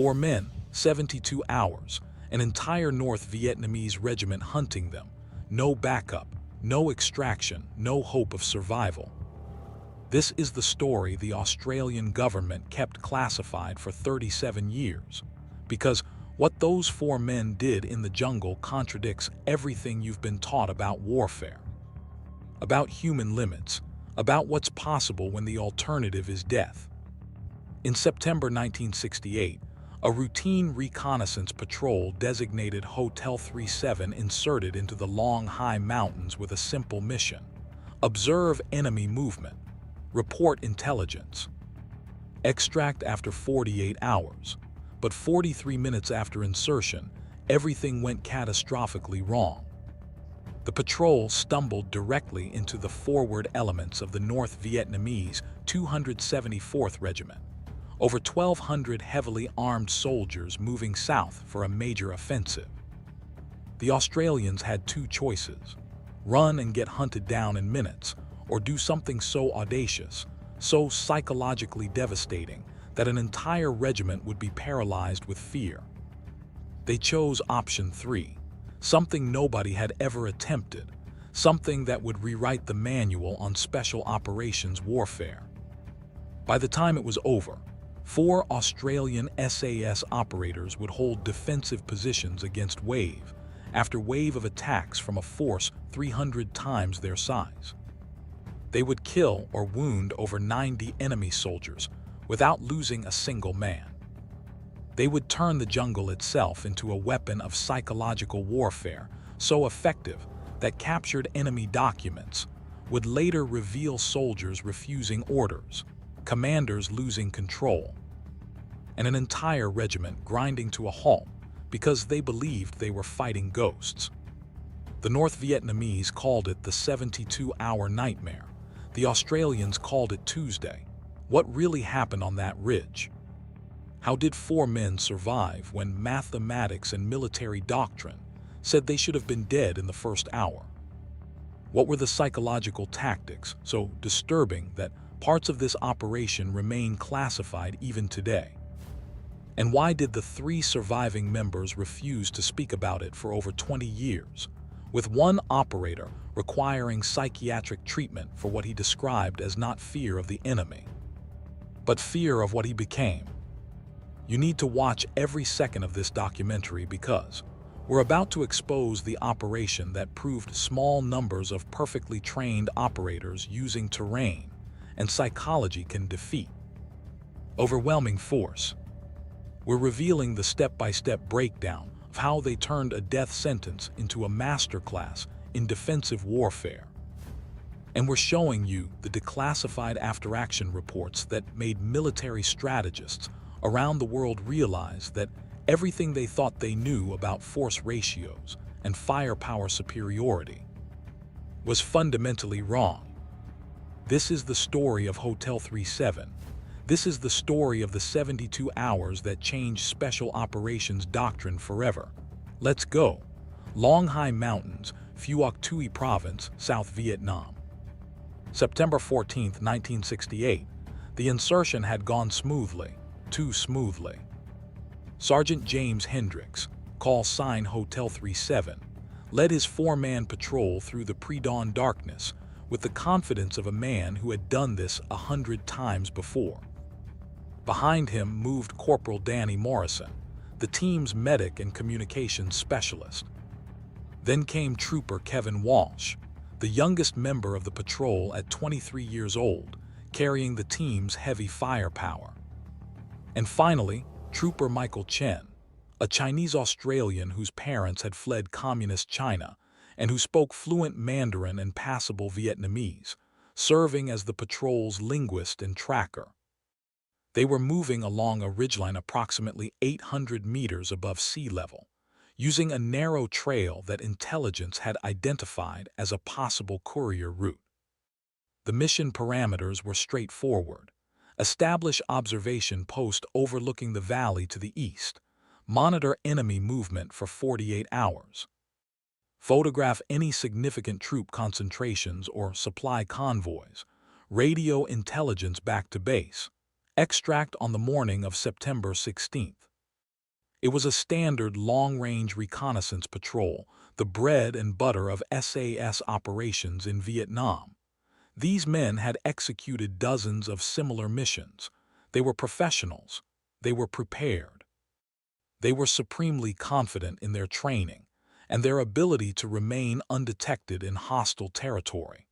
4 men, 72 hours, an entire North Vietnamese regiment hunting them, no backup, no extraction, no hope of survival. This is the story the Australian government kept classified for 37 years, because what those 4 men did in the jungle contradicts everything you've been taught about warfare, about human limits, about what's possible when the alternative is death. In September 1968, a routine reconnaissance patrol designated Hotel 37 inserted into the long high mountains with a simple mission: observe enemy movement, report intelligence. Extract after 48 hours, but 43 minutes after insertion, everything went catastrophically wrong. The patrol stumbled directly into the forward elements of the North Vietnamese 274th Regiment, over 1,200 heavily armed soldiers moving south for a major offensive. The Australians had 2 choices: run and get hunted down in minutes, or do something so audacious, so psychologically devastating, that an entire regiment would be paralyzed with fear. They chose option 3, something nobody had ever attempted, something that would rewrite the manual on special operations warfare. By the time it was over, 4 Australian SAS operators would hold defensive positions against wave after wave of attacks from a force 300 times their size. They would kill or wound over 90 enemy soldiers without losing a single man. They would turn the jungle itself into a weapon of psychological warfare so effective that captured enemy documents would later reveal soldiers refusing orders, commanders losing control, and an entire regiment grinding to a halt because they believed they were fighting ghosts. The North Vietnamese called it the 72-hour nightmare. The Australians called it Tuesday. What really happened on that ridge? How did 4 men survive when mathematics and military doctrine said they should have been dead in the first hour? What were the psychological tactics so disturbing that parts of this operation remain classified even today? And why did the 3 surviving members refuse to speak about it for over 20 years, with one operator requiring psychiatric treatment for what he described as not fear of the enemy, but fear of what he became? You need to watch every second of this documentary because we're about to expose the operation that proved small numbers of perfectly trained operators using terrain and psychology can defeat overwhelming force. We're revealing the step-by-step breakdown of how they turned a death sentence into a masterclass in defensive warfare. And we're showing you the declassified after-action reports that made military strategists around the world realize that everything they thought they knew about force ratios and firepower superiority was fundamentally wrong. This is the story of Hotel 37. This is the story of the 72 hours that changed Special Operations doctrine forever. Let's go. Long High Mountains, Phuoc Tuy Province, South Vietnam. September 14, 1968. The insertion had gone smoothly, too smoothly. Sergeant James Hendricks, call sign Hotel 37, led his 4-man patrol through the pre-dawn darkness with the confidence of a man who had done this 100 times before. Behind him moved Corporal Danny Morrison, the team's medic and communications specialist. Then came Trooper Kevin Walsh, the youngest member of the patrol at 23 years old, carrying the team's heavy firepower. And finally, Trooper Michael Chen, a Chinese-Australian whose parents had fled communist China and who spoke fluent Mandarin and passable Vietnamese, serving as the patrol's linguist and tracker. They were moving along a ridgeline approximately 800 meters above sea level, using a narrow trail that intelligence had identified as a possible courier route. The mission parameters were straightforward: establish observation post overlooking the valley to the east, monitor enemy movement for 48 hours, photograph any significant troop concentrations or supply convoys, radio intelligence back to base, extract on the morning of September 16th. It was a standard long-range reconnaissance patrol, the bread and butter of SAS operations in Vietnam. These men had executed dozens of similar missions. They were professionals. They were prepared. They were supremely confident in their training and their ability to remain undetected in hostile territory.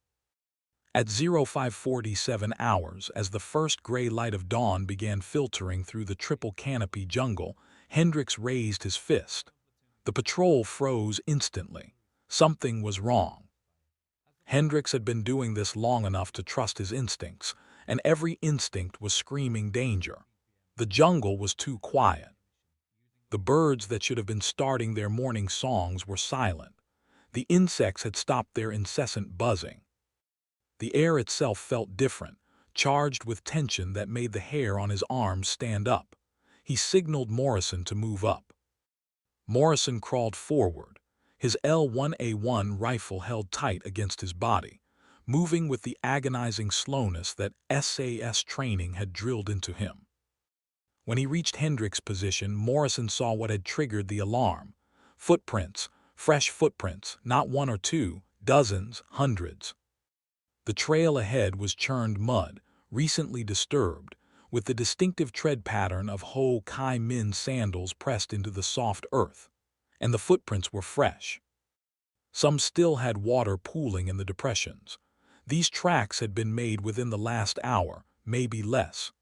At 0547 hours, as the first gray light of dawn began filtering through the triple canopy jungle, Hendricks raised his fist. The patrol froze instantly. Something was wrong. Hendricks had been doing this long enough to trust his instincts, and every instinct was screaming danger. The jungle was too quiet. The birds that should have been starting their morning songs were silent. The insects had stopped their incessant buzzing. The air itself felt different, charged with tension that made the hair on his arms stand up. He signaled Morrison to move up. Morrison crawled forward, his L1A1 rifle held tight against his body, moving with the agonizing slowness that SAS training had drilled into him. When he reached Hendricks' position, Morrison saw what had triggered the alarm. Footprints, fresh footprints, not one or two, dozens, hundreds. The trail ahead was churned mud, recently disturbed, with the distinctive tread pattern of Ho Chi Minh sandals pressed into the soft earth, and the footprints were fresh. Some still had water pooling in the depressions. These tracks had been made within the last hour, maybe less.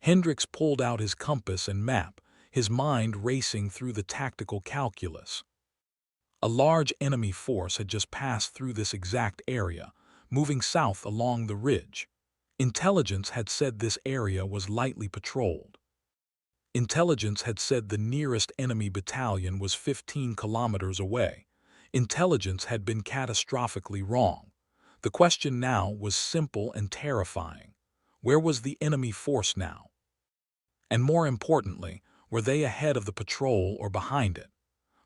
Hendricks pulled out his compass and map, his mind racing through the tactical calculus. A large enemy force had just passed through this exact area, moving south along the ridge. Intelligence had said this area was lightly patrolled. Intelligence had said the nearest enemy battalion was 15 kilometers away. Intelligence had been catastrophically wrong. The question now was simple and terrifying. Where was the enemy force now? And more importantly, were they ahead of the patrol or behind it?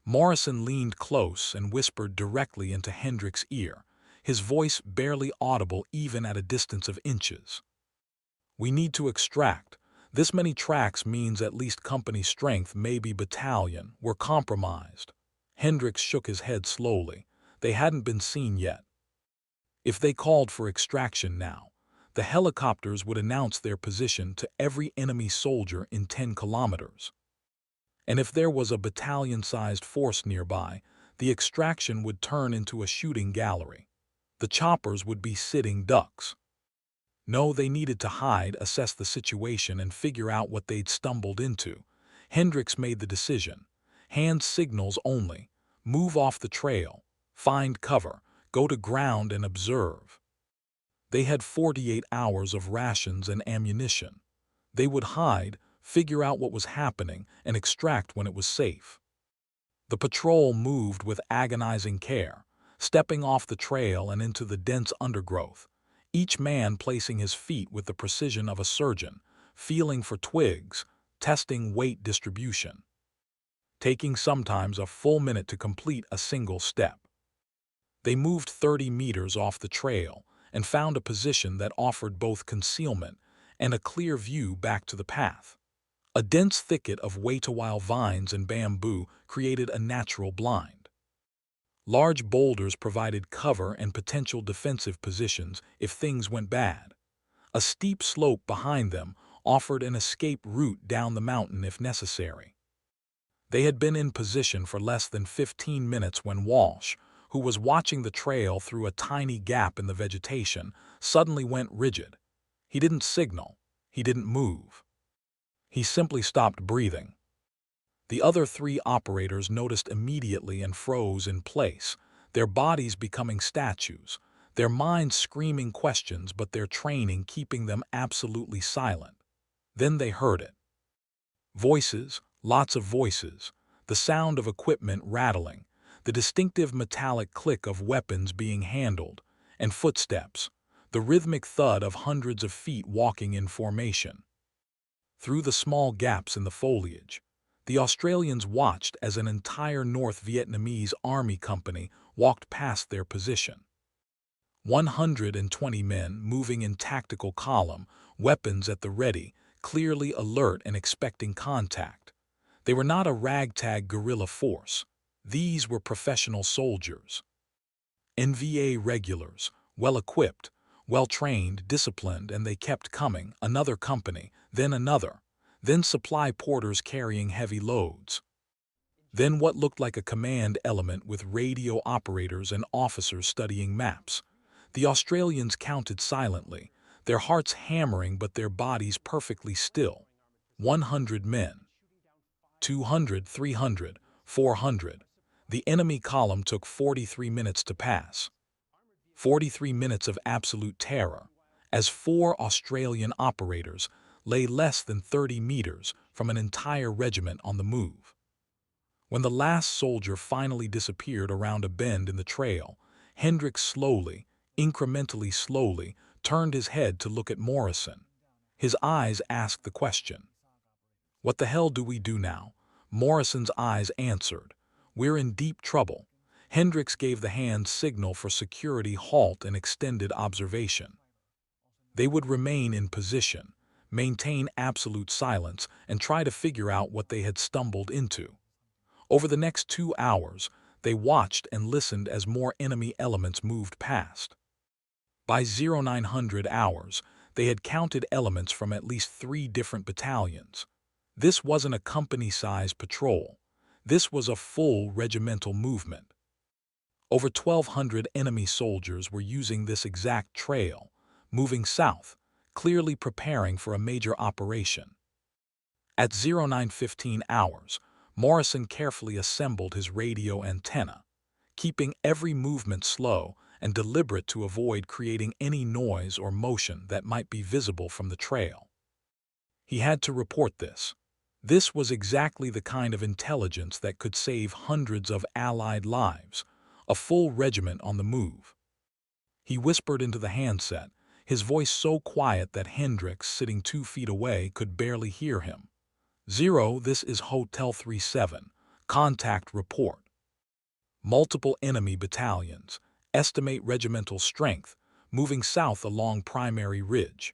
Morrison leaned close and whispered directly into Hendricks' ear, his voice barely audible even at a distance of inches. "We need to extract. This many tracks means at least company strength, maybe battalion. We're compromised." Hendricks shook his head slowly. They hadn't been seen yet. If they called for extraction now, the helicopters would announce their position to every enemy soldier in 10 kilometers. And if there was a battalion-sized force nearby, the extraction would turn into a shooting gallery. The choppers would be sitting ducks. No, they needed to hide, assess the situation, and figure out what they'd stumbled into. Hendricks made the decision. Hand signals only. Move off the trail. Find cover. Go to ground and observe. They had 48 hours of rations and ammunition. They would hide, figure out what was happening, and extract when it was safe. The patrol moved with agonizing care, stepping off the trail and into the dense undergrowth, each man placing his feet with the precision of a surgeon, feeling for twigs, testing weight distribution, taking sometimes a full minute to complete a single step. They moved 30 meters off the trail and found a position that offered both concealment and a clear view back to the path. A dense thicket of wait-a-while vines and bamboo created a natural blind. Large boulders provided cover and potential defensive positions if things went bad. A steep slope behind them offered an escape route down the mountain if necessary. They had been in position for less than 15 minutes when Walsh, who was watching the trail through a tiny gap in the vegetation, suddenly went rigid. He didn't signal. He didn't move. He simply stopped breathing. The other 3 operators noticed immediately and froze in place, their bodies becoming statues, their minds screaming questions but their training keeping them absolutely silent. Then they heard it. Voices, lots of voices, the sound of equipment rattling, the distinctive metallic click of weapons being handled, and footsteps, the rhythmic thud of hundreds of feet walking in formation. Through the small gaps in the foliage, the Australians watched as an entire North Vietnamese Army company walked past their position. 120 men moving in tactical column, weapons at the ready, clearly alert and expecting contact. They were not a ragtag guerrilla force. These were professional soldiers. NVA regulars, well-equipped, well-trained, disciplined, and they kept coming, another company, then another, then supply porters carrying heavy loads. Then what looked like a command element with radio operators and officers studying maps. The Australians counted silently, their hearts hammering but their bodies perfectly still. 100 men. 200, 300, 400. The enemy column took 43 minutes to pass. 43 minutes of absolute terror, as 4 Australian operators lay less than 30 meters from an entire regiment on the move. When the last soldier finally disappeared around a bend in the trail, Hendricks slowly, incrementally slowly, turned his head to look at Morrison. His eyes asked the question. "What the hell do we do now?" Morrison's eyes answered. "We're in deep trouble." Hendricks gave the hand signal for security halt and extended observation. They would remain in position, maintain absolute silence, and try to figure out what they had stumbled into. Over the next 2 hours, they watched and listened as more enemy elements moved past. By 0900 hours, they had counted elements from at least 3 different battalions. This wasn't a company-sized patrol. This was a full regimental movement. Over 1,200 enemy soldiers were using this exact trail, moving south, clearly preparing for a major operation. At 0915 hours, Morrison carefully assembled his radio antenna, keeping every movement slow and deliberate to avoid creating any noise or motion that might be visible from the trail. He had to report this. This was exactly the kind of intelligence that could save hundreds of Allied lives, a full regiment on the move. He whispered into the handset, his voice so quiet that Hendricks, sitting 2 feet away, could barely hear him. "0, this is Hotel 37. Contact report. Multiple enemy battalions. Estimate regimental strength, moving south along Primary Ridge.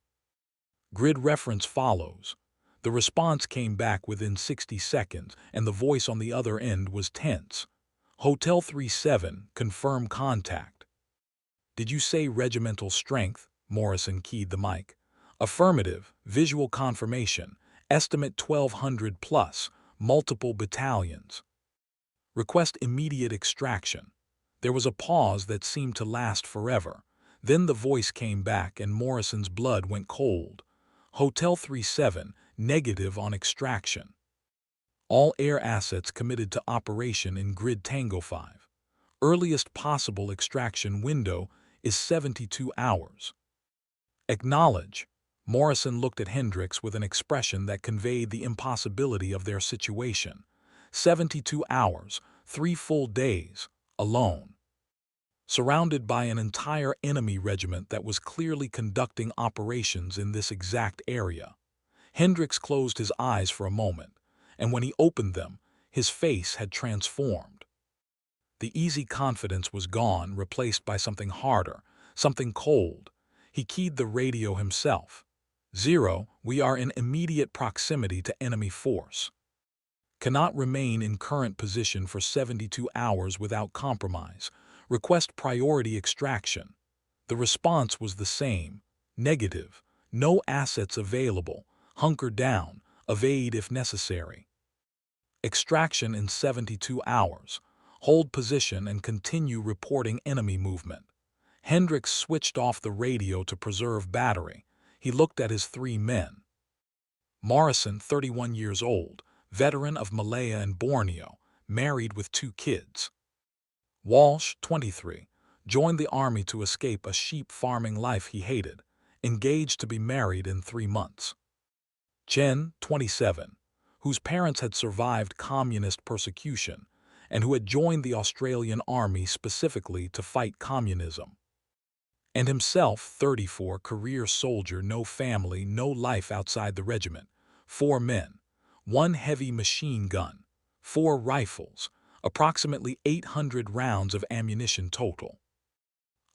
Grid reference follows." The response came back within 60 seconds, and the voice on the other end was tense. "Hotel 37, confirm contact." "Did you say regimental strength?" Morrison keyed the mic. "Affirmative, visual confirmation. Estimate 1,200 plus, multiple battalions. Request immediate extraction." There was a pause that seemed to last forever. Then the voice came back and Morrison's blood went cold. "Hotel 37, negative on extraction. All air assets committed to operation in Grid Tango 5. Earliest possible extraction window is 72 hours. Acknowledge." Morrison looked at Hendricks with an expression that conveyed the impossibility of their situation. 72 hours, 3 full days, alone. Surrounded by an entire enemy regiment that was clearly conducting operations in this exact area. Hendricks closed his eyes for a moment, and when he opened them, his face had transformed. The easy confidence was gone, replaced by something harder, something cold. He keyed the radio himself. 0, we are in immediate proximity to enemy force. Cannot remain in current position for 72 hours without compromise. Request priority extraction." The response was the same. Negative. No assets available. Hunker down. Evade if necessary. Extraction in 72 hours. Hold position and continue reporting enemy movement. Hendricks switched off the radio to preserve battery. He looked at his 3 men. Morrison, 31 years old, veteran of Malaya and Borneo, married with 2 kids. Walsh, 23, joined the army to escape a sheep farming life he hated, engaged to be married in 3 months. Chen, 27, whose parents had survived communist persecution and who had joined the Australian Army specifically to fight communism. And himself, 34, career soldier, no family, no life outside the regiment. 4 men, 1 heavy machine gun, 4 rifles, approximately 800 rounds of ammunition total.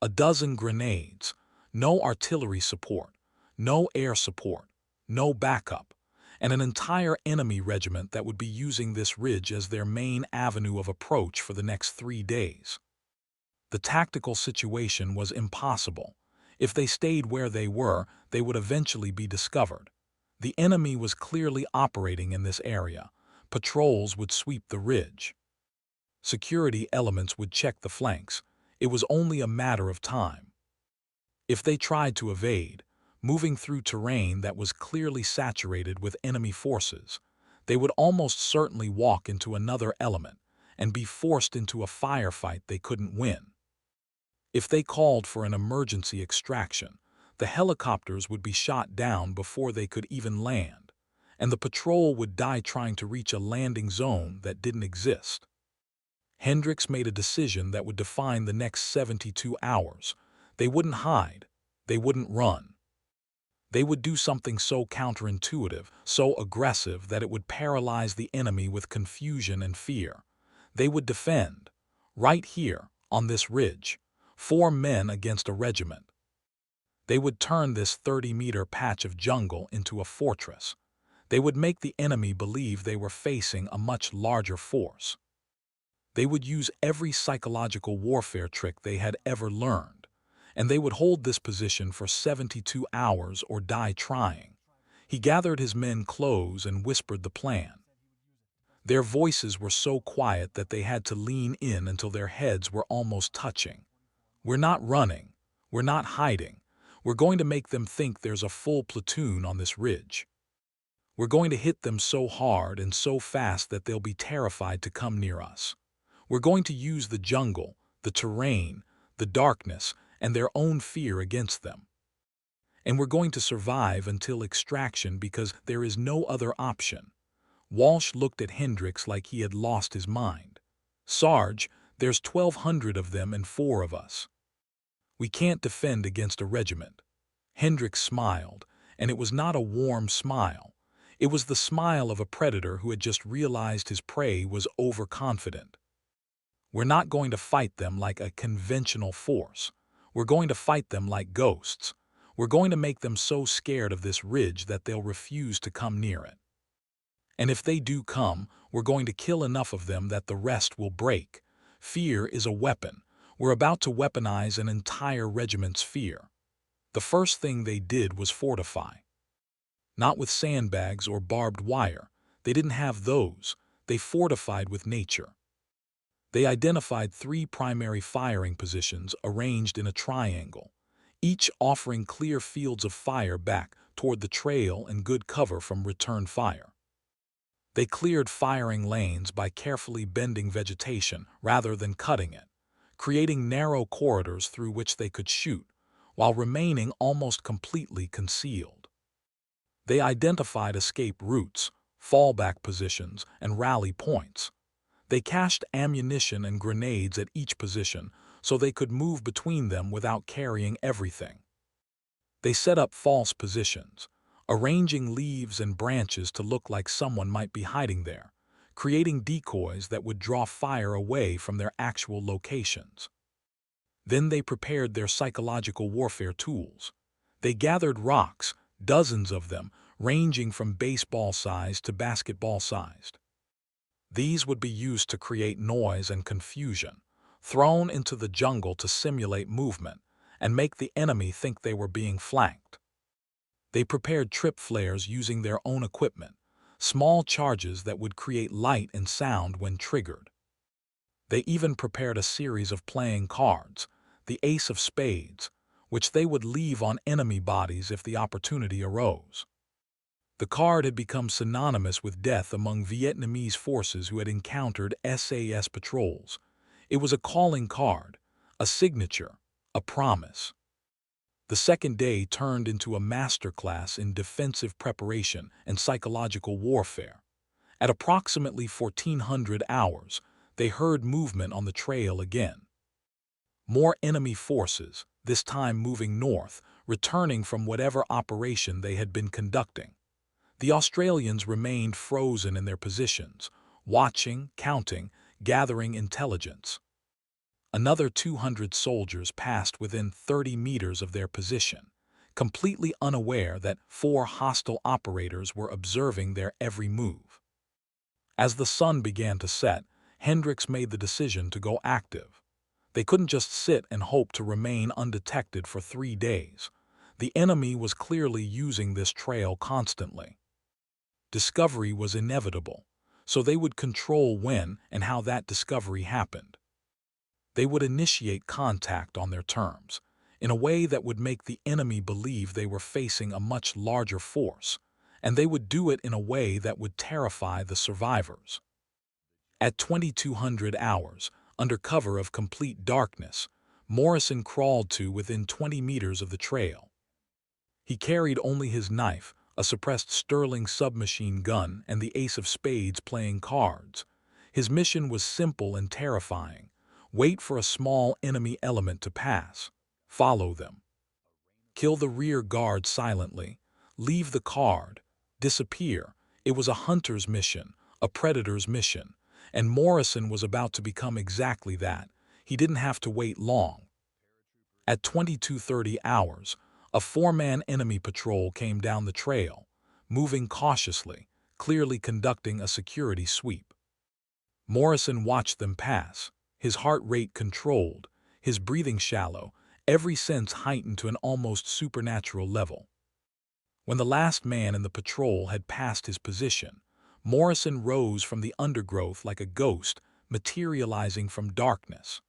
A dozen grenades, no artillery support, no air support, no backup, and an entire enemy regiment that would be using this ridge as their main avenue of approach for the next 3 days. The tactical situation was impossible. If they stayed where they were, they would eventually be discovered. The enemy was clearly operating in this area. Patrols would sweep the ridge. Security elements would check the flanks. It was only a matter of time. If they tried to evade, moving through terrain that was clearly saturated with enemy forces, they would almost certainly walk into another element and be forced into a firefight they couldn't win. If they called for an emergency extraction, the helicopters would be shot down before they could even land, and the patrol would die trying to reach a landing zone that didn't exist. Hendricks made a decision that would define the next 72 hours. They wouldn't hide. They wouldn't run. They would do something so counterintuitive, so aggressive that it would paralyze the enemy with confusion and fear. They would defend, right here, on this ridge, 4 men against a regiment. They would turn this 30-meter patch of jungle into a fortress. They would make the enemy believe they were facing a much larger force. They would use every psychological warfare trick they had ever learned, and they would hold this position for 72 hours or die trying. He gathered his men close and whispered the plan. Their voices were so quiet that they had to lean in until their heads were almost touching. "We're not running. We're not hiding. We're going to make them think there's a full platoon on this ridge. We're going to hit them so hard and so fast that they'll be terrified to come near us. We're going to use the jungle, the terrain, the darkness, and their own fear against them. And we're going to survive until extraction because there is no other option." Walsh looked at Hendricks like he had lost his mind. "Sarge, there's 1,200 of them and 4 of us. We can't defend against a regiment." Hendricks smiled, and it was not a warm smile. It was the smile of a predator who had just realized his prey was overconfident. "We're not going to fight them like a conventional force. We're going to fight them like ghosts. We're going to make them so scared of this ridge that they'll refuse to come near it. And if they do come, we're going to kill enough of them that the rest will break. Fear is a weapon. We're about to weaponize an entire regiment's fear." The first thing they did was fortify. Not with sandbags or barbed wire. They didn't have those. They fortified with nature. They identified 3 primary firing positions arranged in a triangle, each offering clear fields of fire back toward the trail and good cover from return fire. They cleared firing lanes by carefully bending vegetation rather than cutting it, creating narrow corridors through which they could shoot, while remaining almost completely concealed. They identified escape routes, fallback positions, and rally points. They cached ammunition and grenades at each position so they could move between them without carrying everything. They set up false positions, arranging leaves and branches to look like someone might be hiding there, creating decoys that would draw fire away from their actual locations. Then they prepared their psychological warfare tools. They gathered rocks, dozens of them, ranging from baseball-sized to basketball-sized. These would be used to create noise and confusion, thrown into the jungle to simulate movement and make the enemy think they were being flanked. They prepared trip flares using their own equipment, small charges that would create light and sound when triggered. They even prepared a series of playing cards, the ace of spades, which they would leave on enemy bodies if the opportunity arose. The card had become synonymous with death among Vietnamese forces who had encountered SAS patrols. It was a calling card, a signature, a promise. The second day turned into a masterclass in defensive preparation and psychological warfare. At approximately 1400 hours, they heard movement on the trail again. More enemy forces, this time moving north, returning from whatever operation they had been conducting. The Australians remained frozen in their positions, watching, counting, gathering intelligence. Another 200 soldiers passed within 30 meters of their position, completely unaware that 4 hostile operators were observing their every move. As the sun began to set, Hendricks made the decision to go active. They couldn't just sit and hope to remain undetected for 3 days. The enemy was clearly using this trail constantly. Discovery was inevitable, so they would control when and how that discovery happened. They would initiate contact on their terms, in a way that would make the enemy believe they were facing a much larger force, and they would do it in a way that would terrify the survivors. At 2200 hours, under cover of complete darkness, Morrison crawled to within 20 meters of the trail. He carried only his knife, a suppressed Sterling submachine gun, and the ace of spades playing cards. His mission was simple and terrifying. Wait for a small enemy element to pass. Follow them. Kill the rear guard silently. Leave the card. Disappear. It was a hunter's mission, a predator's mission, and Morrison was about to become exactly that. He didn't have to wait long. At 22:30 hours, a 4-man enemy patrol came down the trail, moving cautiously, clearly conducting a security sweep. Morrison watched them pass, his heart rate controlled, his breathing shallow, every sense heightened to an almost supernatural level. When the last man in the patrol had passed his position, Morrison rose from the undergrowth like a ghost, materializing from darkness.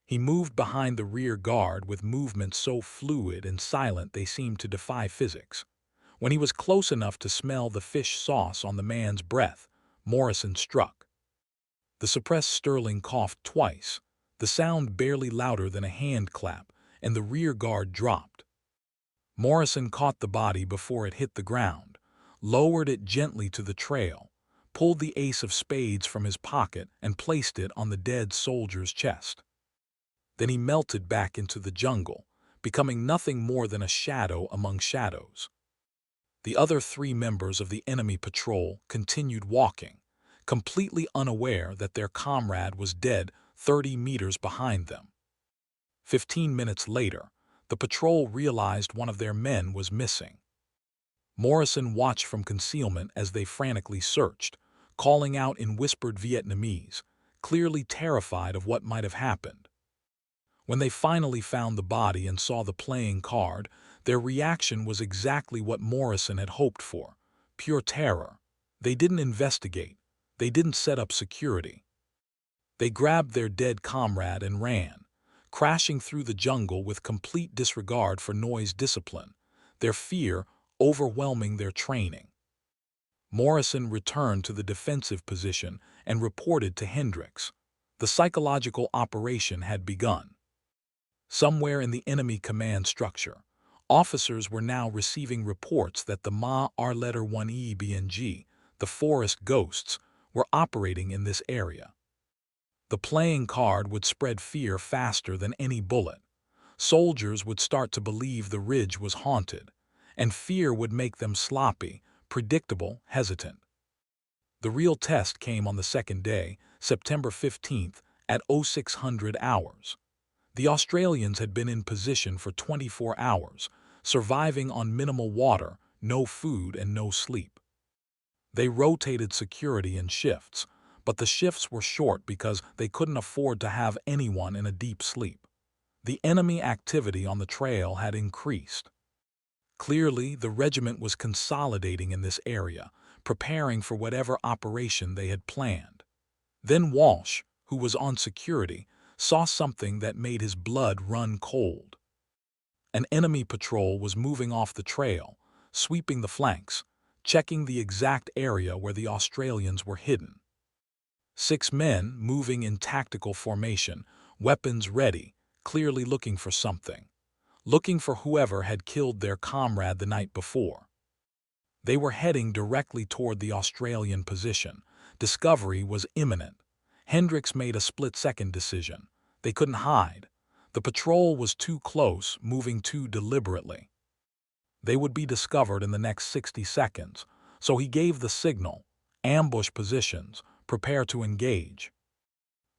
He moved behind the rear guard with movements so fluid and silent they seemed to defy physics. When he was close enough to smell the fish sauce on the man's breath, Morrison struck. The suppressed Sterling coughed twice, the sound barely louder than a hand clap, and the rear guard dropped. Morrison caught the body before it hit the ground, lowered it gently to the trail, pulled the ace of spades from his pocket and placed it on the dead soldier's chest. Then he melted back into the jungle, becoming nothing more than a shadow among shadows. The other 3 members of the enemy patrol continued walking, completely unaware that their comrade was dead 30 meters behind them. 15 minutes later, the patrol realized one of their men was missing. Morrison watched from concealment as they frantically searched, calling out in whispered Vietnamese, clearly terrified of what might have happened. When they finally found the body and saw the playing card, their reaction was exactly what Morrison had hoped for, pure terror. They didn't investigate. They didn't set up security. They grabbed their dead comrade and ran, crashing through the jungle with complete disregard for noise discipline, their fear overwhelming their training. Morrison returned to the defensive position and reported to Hendricks. The psychological operation had begun. Somewhere in the enemy command structure, officers were now receiving reports that the Ma-R-1E-B-N-G, the forest ghosts, were operating in this area. The playing card would spread fear faster than any bullet. Soldiers would start to believe the ridge was haunted, and fear would make them sloppy, predictable, hesitant. The real test came on the second day, September 15th, at 0600 hours. The Australians had been in position for 24 hours, surviving on minimal water, no food, and no sleep. They rotated security in shifts, but the shifts were short because they couldn't afford to have anyone in a deep sleep. The enemy activity on the trail had increased. Clearly, the regiment was consolidating in this area, preparing for whatever operation they had planned. Then Walsh, who was on security, saw something that made his blood run cold. An enemy patrol was moving off the trail, sweeping the flanks, checking the exact area where the Australians were hidden. 6 men moving in tactical formation, weapons ready, clearly looking for something. Looking for whoever had killed their comrade the night before. They were heading directly toward the Australian position. Discovery was imminent. Hendricks made a split-second decision. They couldn't hide. The patrol was too close, moving too deliberately. They would be discovered in the next 60 seconds, so he gave the signal, ambush positions, prepare to engage.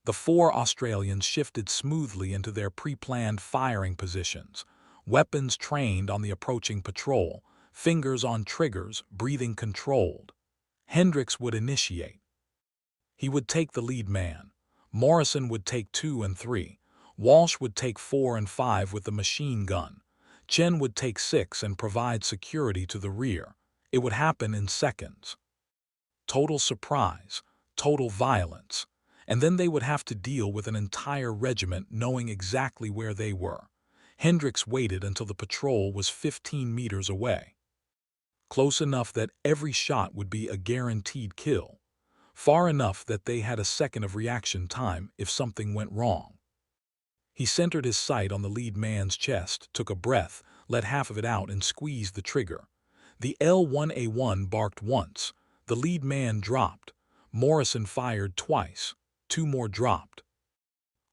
The 4 Australians shifted smoothly into their pre-planned firing positions, weapons trained on the approaching patrol, fingers on triggers, breathing controlled. Hendricks would initiate. He would take the lead man. Morrison would take 2 and 3. Walsh would take 4 and 5 with the machine gun. Chen would take 6 and provide security to the rear. It would happen in seconds. Total surprise, total violence. And then they would have to deal with an entire regiment knowing exactly where they were. Hendricks waited until the patrol was 15 meters away. Close enough that every shot would be a guaranteed kill. Far enough that they had a second of reaction time if something went wrong. He centered his sight on the lead man's chest, took a breath, let half of it out and squeezed the trigger. The L1A1 barked once. The lead man dropped. Morrison fired twice. 2 more dropped.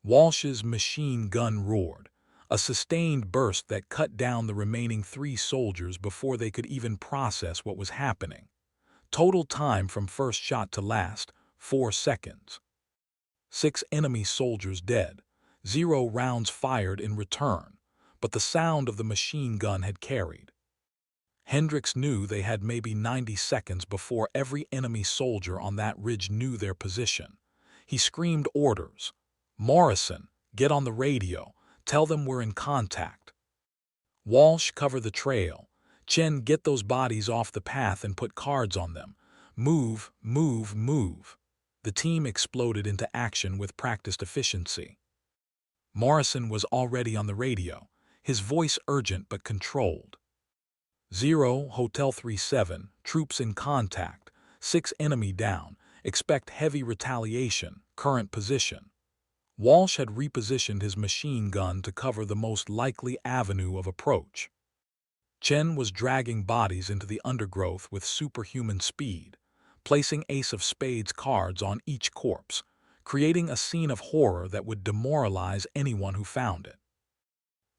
Walsh's machine gun roared, a sustained burst that cut down the remaining 3 soldiers before they could even process what was happening. Total time from first shot to last, 4 seconds. 6 enemy soldiers dead, 0 rounds fired in return, but the sound of the machine gun had carried. Hendricks knew they had maybe 90 seconds before every enemy soldier on that ridge knew their position. He screamed orders. Morrison, get on the radio, tell them we're in contact. Walsh, cover the trail. Chen, get those bodies off the path and put cards on them. Move, move, move. The team exploded into action with practiced efficiency. Morrison was already on the radio, his voice urgent but controlled. 0, Hotel 37, troops in contact, 6 enemy down, expect heavy retaliation, current position. Walsh had repositioned his machine gun to cover the most likely avenue of approach. Chen was dragging bodies into the undergrowth with superhuman speed, placing Ace of Spades cards on each corpse, creating a scene of horror that would demoralize anyone who found it.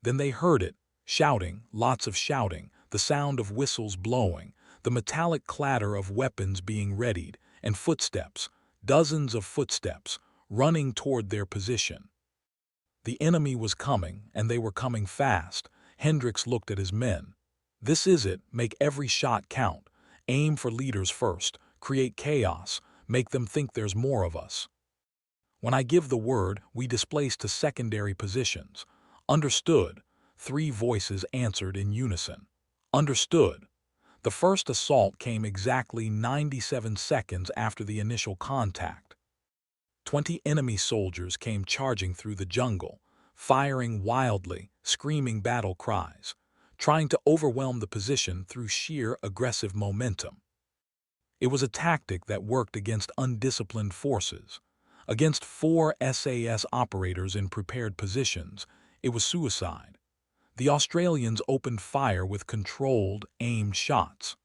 Then they heard it, shouting, lots of shouting, the sound of whistles blowing, the metallic clatter of weapons being readied, and footsteps, dozens of footsteps, running toward their position. The enemy was coming, and they were coming fast. Hendricks looked at his men. This is it, make every shot count, aim for leaders first, create chaos, make them think there's more of us. When I give the word, we displace to secondary positions. Understood. 3 voices answered in unison. Understood. The first assault came exactly 97 seconds after the initial contact. 20 enemy soldiers came charging through the jungle, firing wildly, screaming battle cries, trying to overwhelm the position through sheer aggressive momentum. It was a tactic that worked against undisciplined forces. Against 4 SAS operators in prepared positions, it was suicide. The Australians opened fire with controlled, aimed shots.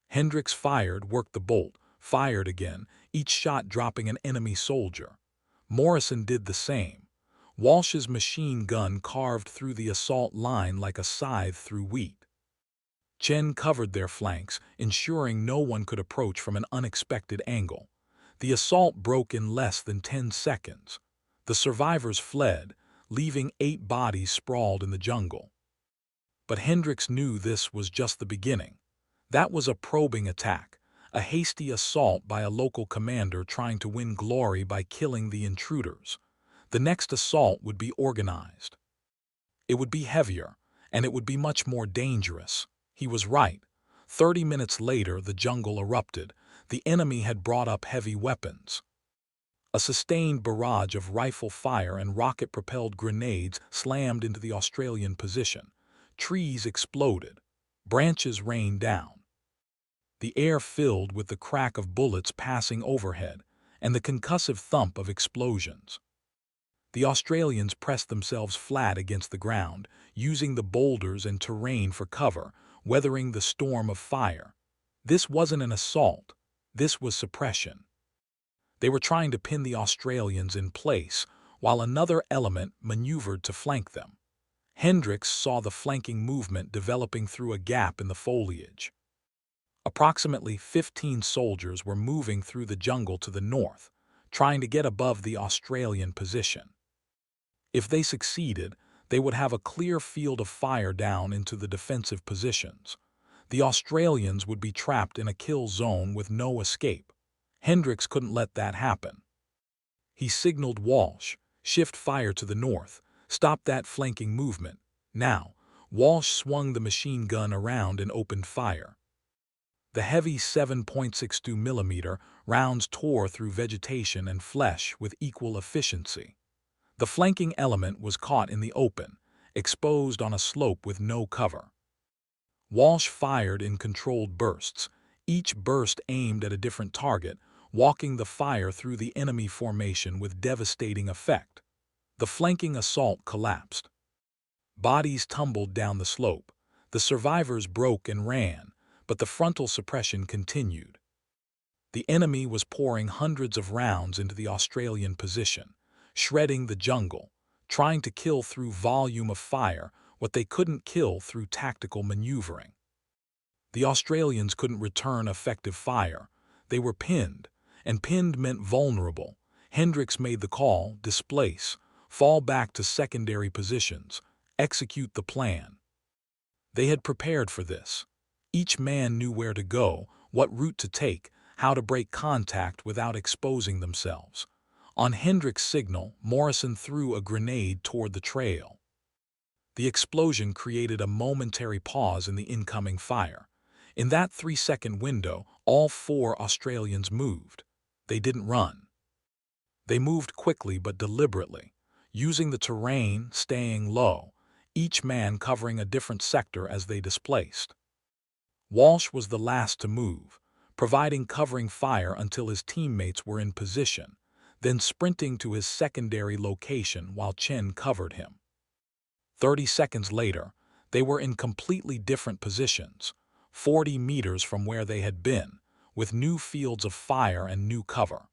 Hendricks fired, worked the bolt, fired again, each shot dropping an enemy soldier. Morrison did the same. Walsh's machine gun carved through the assault line like a scythe through wheat. Chen covered their flanks, ensuring no one could approach from an unexpected angle. The assault broke in less than 10 seconds. The survivors fled, leaving 8 bodies sprawled in the jungle. But Hendricks knew this was just the beginning. That was a probing attack, a hasty assault by a local commander trying to win glory by killing the intruders. The next assault would be organized. It would be heavier, and it would be much more dangerous. He was right. 30 minutes later, the jungle erupted. The enemy had brought up heavy weapons. A sustained barrage of rifle fire and rocket-propelled grenades slammed into the Australian position. Trees exploded. Branches rained down. The air filled with the crack of bullets passing overhead and the concussive thump of explosions. The Australians pressed themselves flat against the ground, using the boulders and terrain for cover, weathering the storm of fire. This wasn't an assault. This was suppression. They were trying to pin the Australians in place, while another element maneuvered to flank them. Hendricks saw the flanking movement developing through a gap in the foliage. Approximately 15 soldiers were moving through the jungle to the north, trying to get above the Australian position. If they succeeded, They would have a clear field of fire down into the defensive positions. The Australians would be trapped in a kill zone with no escape. Hendricks couldn't let that happen. He signaled Walsh, "Shift fire to the north. Stop that flanking movement. Now." Walsh swung the machine gun around and opened fire. The heavy 7.62 mm rounds tore through vegetation and flesh with equal efficiency. The flanking element was caught in the open, exposed on a slope with no cover. Walsh fired in controlled bursts, each burst aimed at a different target, walking the fire through the enemy formation with devastating effect. The flanking assault collapsed. Bodies tumbled down the slope. The survivors broke and ran, but the frontal suppression continued. The enemy was pouring hundreds of rounds into the Australian position, shredding the jungle, trying to kill through volume of fire what they couldn't kill through tactical maneuvering. The Australians couldn't return effective fire. They were pinned, and pinned meant vulnerable. Hendricks made the call: displace, fall back to secondary positions, execute the plan. They had prepared for this. Each man knew where to go, what route to take, how to break contact without exposing themselves. On Hendricks' signal, Morrison threw a grenade toward the trail. The explosion created a momentary pause in the incoming fire. In that 3-second window, all 4 Australians moved. They didn't run. They moved quickly but deliberately, using the terrain, staying low, each man covering a different sector as they displaced. Walsh was the last to move, providing covering fire until his teammates were in position, then sprinting to his secondary location while Chen covered him. 30 seconds later, they were in completely different positions, 40 meters from where they had been, with new fields of fire and new cover.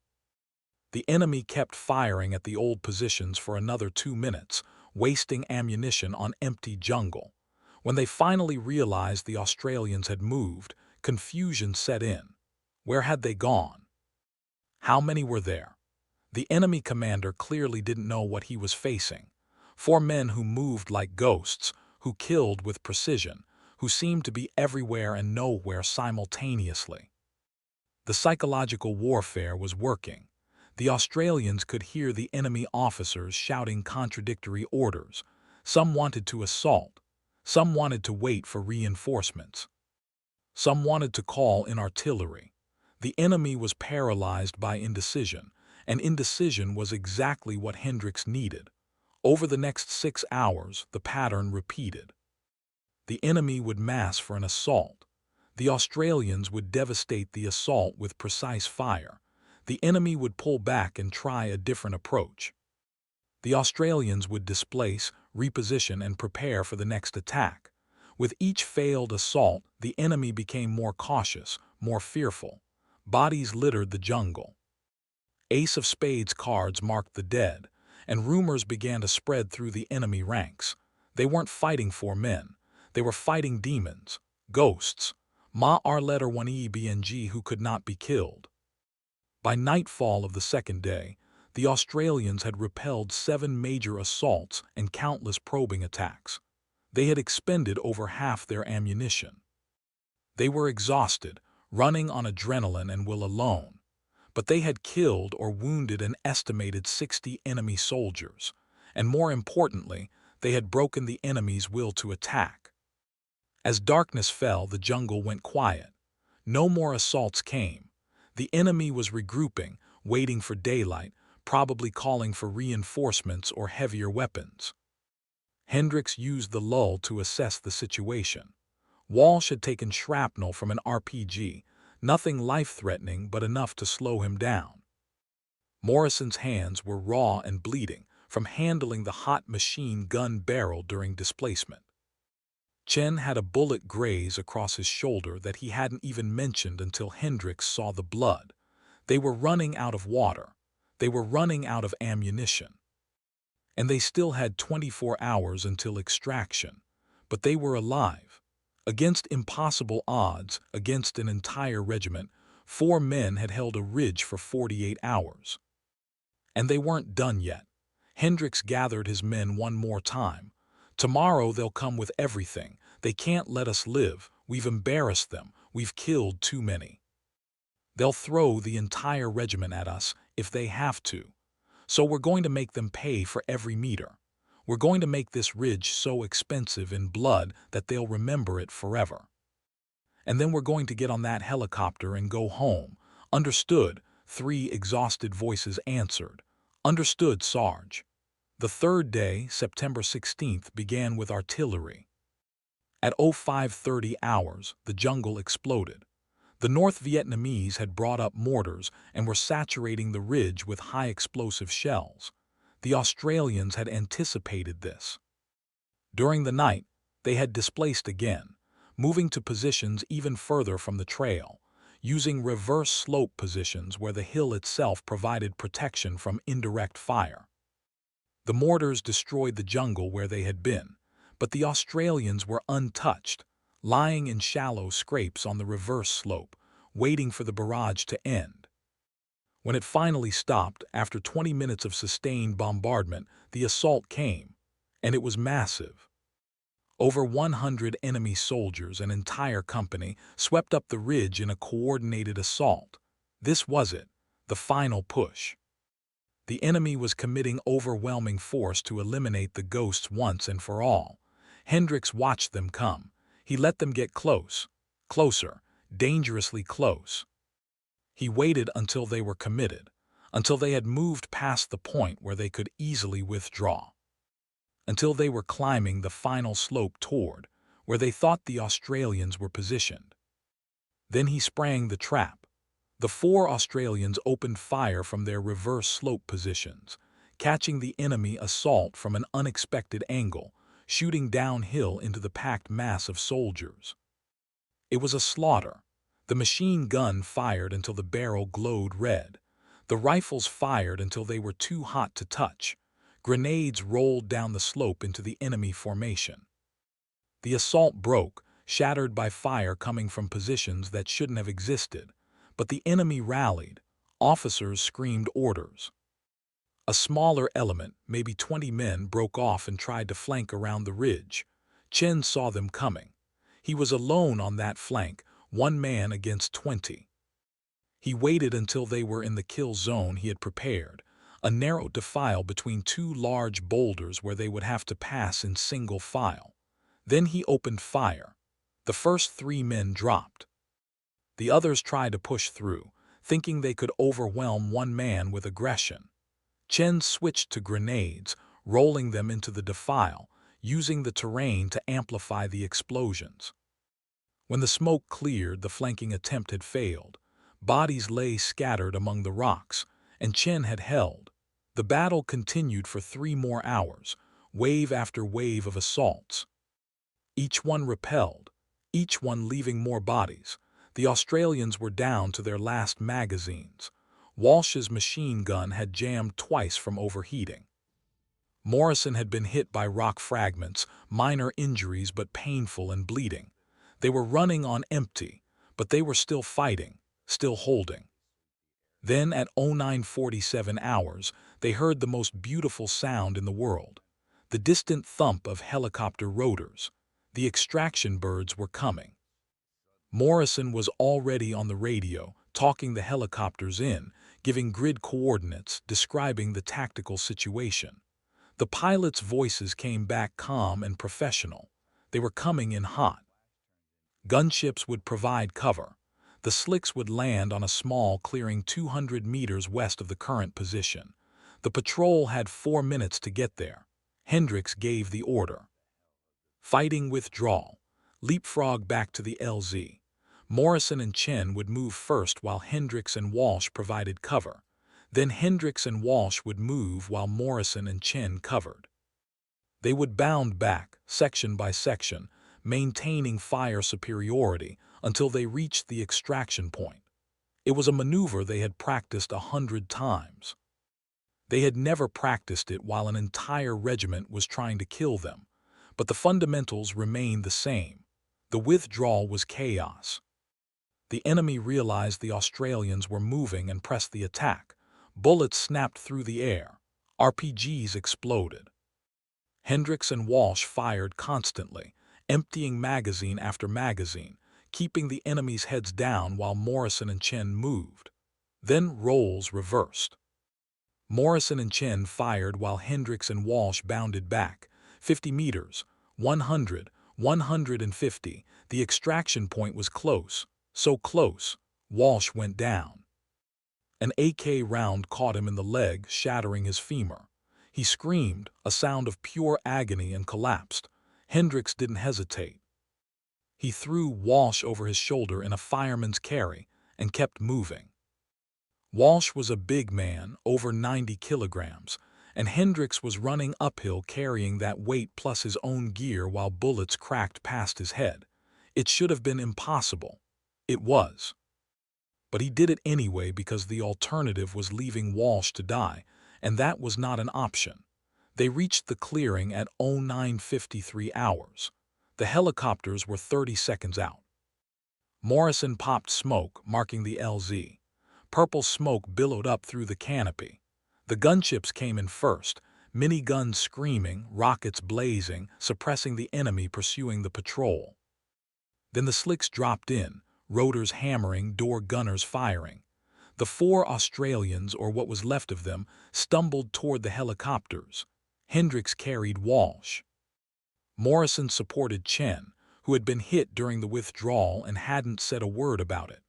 The enemy kept firing at the old positions for another 2 minutes, wasting ammunition on empty jungle. When they finally realized the Australians had moved, confusion set in. Where had they gone? How many were there? The enemy commander clearly didn't know what he was facing. 4 men who moved like ghosts, who killed with precision, who seemed to be everywhere and nowhere simultaneously. The psychological warfare was working. The Australians could hear the enemy officers shouting contradictory orders. Some wanted to assault. Some wanted to wait for reinforcements. Some wanted to call in artillery. The enemy was paralyzed by indecision, and indecision was exactly what Hendricks needed. Over the next 6 hours, the pattern repeated. The enemy would mass for an assault. The Australians would devastate the assault with precise fire. The enemy would pull back and try a different approach. The Australians would displace, reposition, and prepare for the next attack. With each failed assault, the enemy became more cautious, more fearful. Bodies littered the jungle. Ace of Spades cards marked the dead, and rumors began to spread through the enemy ranks. They weren't fighting 4 men. They were fighting demons, ghosts, Ma-R-letter 1EBNG who could not be killed. By nightfall of the second day, the Australians had repelled 7 major assaults and countless probing attacks. They had expended over half their ammunition. They were exhausted, running on adrenaline and will alone. But they had killed or wounded an estimated 60 enemy soldiers, and more importantly, they had broken the enemy's will to attack. As darkness fell, the jungle went quiet. No more assaults came. The enemy was regrouping, waiting for daylight, probably calling for reinforcements or heavier weapons. Hendricks used the lull to assess the situation. Walsh had taken shrapnel from an RPG, nothing life-threatening but enough to slow him down. Morrison's hands were raw and bleeding from handling the hot machine gun barrel during displacement. Chen had a bullet graze across his shoulder that he hadn't even mentioned until Hendricks saw the blood. They were running out of water. They were running out of ammunition. And they still had 24 hours until extraction. But they were alive. Against impossible odds, against an entire regiment, 4 men had held a ridge for 48 hours. And they weren't done yet. Hendricks gathered his men one more time. Tomorrow they'll come with everything. They can't let us live. We've embarrassed them. We've killed too many. They'll throw the entire regiment at us if they have to. So we're going to make them pay for every meter. We're going to make this ridge so expensive in blood that they'll remember it forever. And then we're going to get on that helicopter and go home. Understood, 3 exhausted voices answered. Understood, Sarge. The third day, September 16th, began with artillery. At 05:30 hours, the jungle exploded. The North Vietnamese had brought up mortars and were saturating the ridge with high-explosive shells. The Australians had anticipated this. During the night, they had displaced again, moving to positions even further from the trail, using reverse slope positions where the hill itself provided protection from indirect fire. The mortars destroyed the jungle where they had been, but the Australians were untouched, lying in shallow scrapes on the reverse slope, waiting for the barrage to end. When it finally stopped, after 20 minutes of sustained bombardment, the assault came, and it was massive. Over 100 enemy soldiers, an entire company, swept up the ridge in a coordinated assault. This was it, the final push. The enemy was committing overwhelming force to eliminate the ghosts once and for all. Hendricks watched them come. He let them get close, closer, dangerously close. He waited until they were committed, until they had moved past the point where they could easily withdraw, until they were climbing the final slope toward where they thought the Australians were positioned. Then he sprang the trap. The 4 Australians opened fire from their reverse slope positions, catching the enemy assault from an unexpected angle, shooting downhill into the packed mass of soldiers. It was a slaughter. The machine gun fired until the barrel glowed red. The rifles fired until they were too hot to touch. Grenades rolled down the slope into the enemy formation. The assault broke, shattered by fire coming from positions that shouldn't have existed. But the enemy rallied. Officers screamed orders. A smaller element, maybe 20 men, broke off and tried to flank around the ridge. Chen saw them coming. He was alone on that flank, 1 man against 20. He waited until they were in the kill zone he had prepared, a narrow defile between 2 large boulders where they would have to pass in single file. Then he opened fire. The first 3 men dropped. The others tried to push through, thinking they could overwhelm 1 man with aggression. Chen switched to grenades, rolling them into the defile, using the terrain to amplify the explosions. When the smoke cleared, the flanking attempt had failed. Bodies lay scattered among the rocks, and Chen had held. The battle continued for 3 more hours, wave after wave of assaults. Each one repelled, each one leaving more bodies. The Australians were down to their last magazines. Walsh's machine gun had jammed twice from overheating. Morrison had been hit by rock fragments, minor injuries but painful and bleeding. They were running on empty, but they were still fighting, still holding. Then at 09:47 hours, they heard the most beautiful sound in the world, the distant thump of helicopter rotors. The extraction birds were coming. Morrison was already on the radio, talking the helicopters in, giving grid coordinates, describing the tactical situation. The pilots' voices came back calm and professional. They were coming in hot. Gunships would provide cover. The slicks would land on a small clearing 200 meters west of the current position. The patrol had 4 minutes to get there. Hendricks gave the order. Fighting withdrawal. Leapfrog back to the LZ. Morrison and Chen would move first while Hendricks and Walsh provided cover. Then Hendricks and Walsh would move while Morrison and Chen covered. They would bound back, section by section, maintaining fire superiority until they reached the extraction point. It was a maneuver they had practiced 100 times. They had never practiced it while an entire regiment was trying to kill them, but the fundamentals remained the same. The withdrawal was chaos. The enemy realized the Australians were moving and pressed the attack. Bullets snapped through the air. RPGs exploded. Hendricks and Walsh fired constantly, emptying magazine after magazine, keeping the enemy's heads down while Morrison and Chen moved. Then roles reversed. Morrison and Chen fired while Hendricks and Walsh bounded back, 50 meters, 100, 150. The extraction point was close, so close, Walsh went down. An AK round caught him in the leg, shattering his femur. He screamed, a sound of pure agony, and collapsed. Hendricks didn't hesitate. He threw Walsh over his shoulder in a fireman's carry and kept moving. Walsh was a big man, over 90 kilograms, and Hendricks was running uphill carrying that weight plus his own gear while bullets cracked past his head. It should have been impossible. It was. But he did it anyway because the alternative was leaving Walsh to die, and that was not an option. They reached the clearing at 09:53 hours. The helicopters were 30 seconds out. Morrison popped smoke, marking the LZ. Purple smoke billowed up through the canopy. The gunships came in first, miniguns screaming, rockets blazing, suppressing the enemy pursuing the patrol. Then the slicks dropped in, rotors hammering, door gunners firing. The 4 Australians, or what was left of them, stumbled toward the helicopters. Hendricks carried Walsh. Morrison supported Chen, who had been hit during the withdrawal and hadn't said a word about it.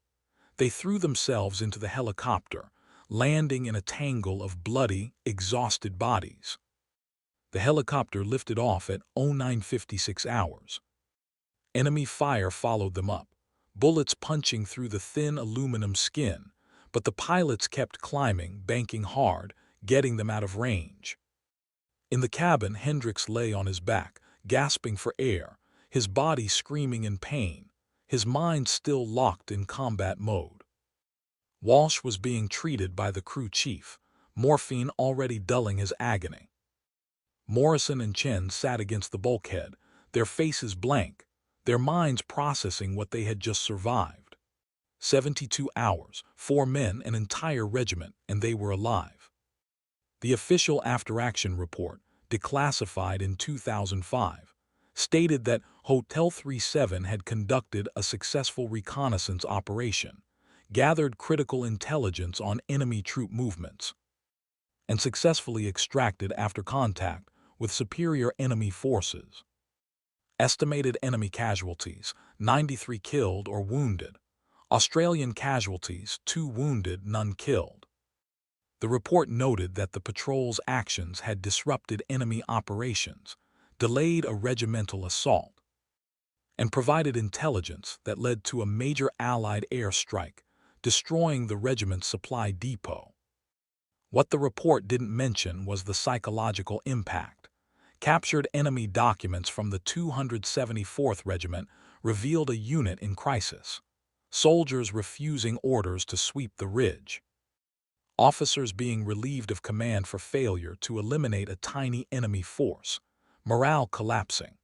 They threw themselves into the helicopter, landing in a tangle of bloody, exhausted bodies. The helicopter lifted off at 09:56 hours. Enemy fire followed them up, bullets punching through the thin aluminum skin, but the pilots kept climbing, banking hard, getting them out of range. In the cabin, Hendricks lay on his back, gasping for air, his body screaming in pain, his mind still locked in combat mode. Walsh was being treated by the crew chief, morphine already dulling his agony. Morrison and Chen sat against the bulkhead, their faces blank, their minds processing what they had just survived. 72 hours, 4 men, an entire regiment, and they were alive. The official after-action report, declassified in 2005, stated that Hotel 37 had conducted a successful reconnaissance operation, gathered critical intelligence on enemy troop movements, and successfully extracted after contact with superior enemy forces. Estimated enemy casualties, 93 killed or wounded. Australian casualties, 2 wounded, none killed. The report noted that the patrol's actions had disrupted enemy operations, delayed a regimental assault, and provided intelligence that led to a major Allied airstrike, destroying the regiment's supply depot. What the report didn't mention was the psychological impact. Captured enemy documents from the 274th Regiment revealed a unit in crisis. Soldiers refusing orders to sweep the ridge. Officers being relieved of command for failure to eliminate a tiny enemy force. Morale collapsing.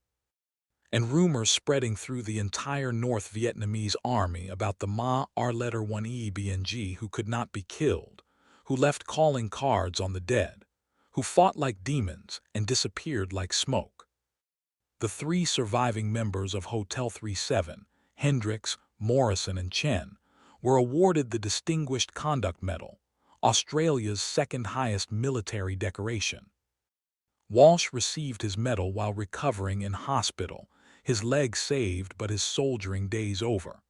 And rumors spreading through the entire North Vietnamese Army about the Ma R-letter 1E BNG who could not be killed, who left calling cards on the dead, who fought like demons and disappeared like smoke. The 3 surviving members of Hotel 37, Hendricks, Morrison, and Chen, were awarded the Distinguished Conduct Medal, Australia's second-highest military decoration. Walsh received his medal while recovering in hospital, his leg saved but his soldiering days over.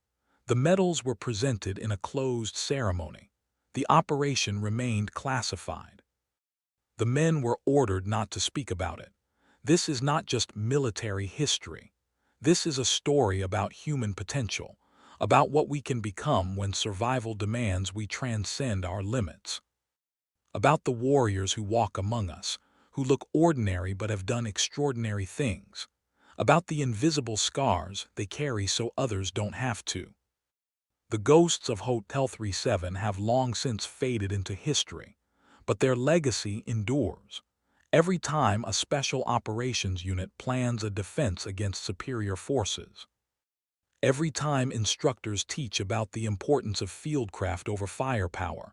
The medals were presented in a closed ceremony. The operation remained classified. The men were ordered not to speak about it. This is not just military history. This is a story about human potential, about what we can become when survival demands we transcend our limits. About the warriors who walk among us, who look ordinary but have done extraordinary things. About the invisible scars they carry so others don't have to. The ghosts of Hotel 37 have long since faded into history, but their legacy endures. Every time a special operations unit plans a defense against superior forces. Every time instructors teach about the importance of fieldcraft over firepower.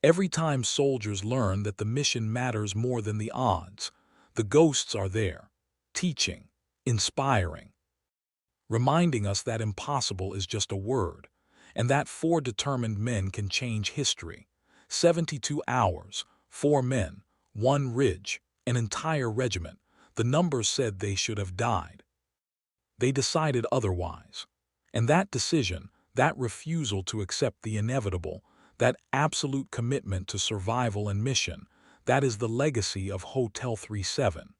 Every time soldiers learn that the mission matters more than the odds, the ghosts are there, teaching, inspiring, reminding us that impossible is just a word, and that 4 determined men can change history. 72 hours, 4 men, 1 ridge, an entire regiment. The numbers said they should have died. They decided otherwise. And that decision, that refusal to accept the inevitable, that absolute commitment to survival and mission, that is the legacy of Hotel 37.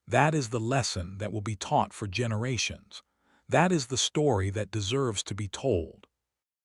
That is the lesson that will be taught for generations. That is the story that deserves to be told.